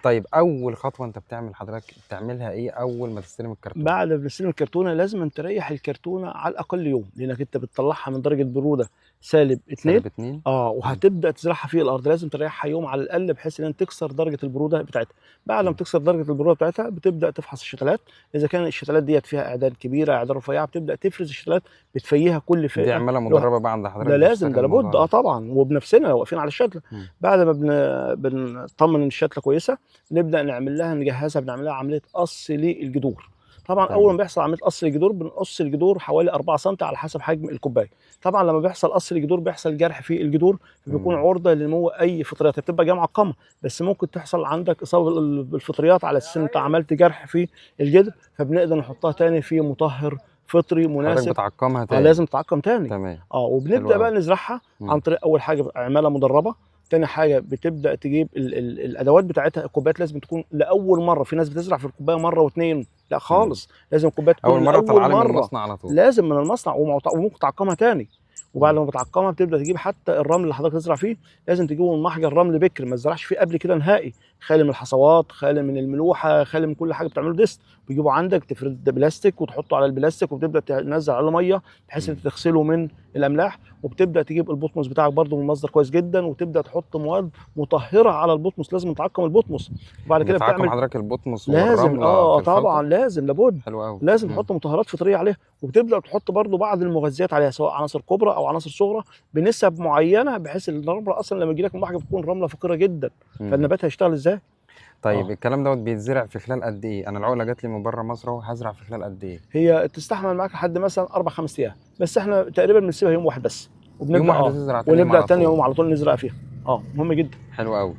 طيب اول خطوه انت حضرتك بتعملها ايه اول ما تستلم الكرتون؟ بعد ما بنستلم الكرتونه لازم أن تريح الكرتونه على الاقل يوم، لانك انت بتطلعها من درجه بروده -2. -2. مم. وهتبدا تزرعها في الارض، لازم تريحها يوم على الاقل بحيث ان تكسر درجه البروده بتاعتها. بعد ما مم. تكسر درجه البروده بتاعتها بتبدا تفحص الشتلات، اذا كان الشتلات ديت فيها اعداد كبيره اعداد رفيعه بتبدا تفرز الشتلات، بتفيها كل دي فئه عماله لوحدها. مدربه بقى عند حضرتك ده لازم، بتشتغل ده لابد، الموضوع ده؟ طبعا، وبنفسنا واقفين على الشتله. مم. بعد ما بنطمن ان الشتله كويسه، نبدا نعمل لها نجهزها، بنعمل لها عمليه قص للجذور. طبعا اول تمام. ما بيحصل عمليه قص الجذور بنقص الجذور حوالي 4 سم على حسب حجم الكوبايه. طبعا لما بيحصل قص الجذور بيحصل جرح في الجذور، فبيكون مم. عرضه لنمو اي فطريات. هي بتبقى جايه معقمه، بس ممكن تحصل عندك اصابه بالفطريات على اساس ان انت عملت جرح في الجذر، فبنقدر نحطها تاني في مطهر فطري حضرتك مناسب. بتعقمها تاني؟ لازم تعقم تاني. تمام. حلو وبنبدا بقى قوي. نزرعها عن مم. طريق اول حاجه عماله مدربه. تاني حاجه بتبدا تجيب ال الادوات بتاعتها. الكوبايات لازم تكون لاول مره، في ناس بتزرع في الكوبايه مره واثنين، لا مم. خالص، لازم الكوبايه اول تكون مره لاول طالعه لي من مره. المصنع على طول؟ لازم من المصنع، وممكن تعقمها تاني. وبعد مم. ما بتعقمها بتبدا تجيب حتى الرمل اللي حضرتك تزرع فيه، لازم تجيبه من محجر رمل بكر ما تزرعش فيه قبل كده نهائي، خالي من الحصوات، خالي من الملوحه، خالي من كل حاجه بتعمله ديست. بتجيبه عندك تفرد بلاستيك وتحطه على البلاستيك، وبتبدا تنزل عليه ميه بحيث انت مم. تغسله من الاملاح. وبتبدا تجيب البطمس بتاعك برده من مصدر كويس جدا، وتبدا تحط مواد مطهره على البطمس. لازم تعقم البطمس. وبعد كده بتعقم بتعمل. حضرتك البطمس لازم، والرمله في طبعا الخلطه؟ لازم لابد. حلو قوي. لازم تحط مطهرات فطريه عليها، وبتبدا تحط برضو بعض المغذيات عليها، سواء عناصر كبرى او عناصر صغرى بنسب معينه، بحيث ان الرمله اصلا لما تجي لك من المحجر بتكون رمله فقيره جدا، فالنبات هيشتغل ازاي؟ طيب اه الكلام دوت بيتزرع في خلال قد ايه؟ انا العقله جات لي من بره مصر اهو، هزرع في خلال قد ايه؟ هي تستحمل معاك لحد مثلا 4 5 ايام، بس احنا تقريبا بنسيبها يوم واحد بس، يوم وبنبدا واحد وتزرع تاني يوم ونبدا على تاني طول؟ يوم على طول نزرع فيها. مهم جدا. حلو قوي.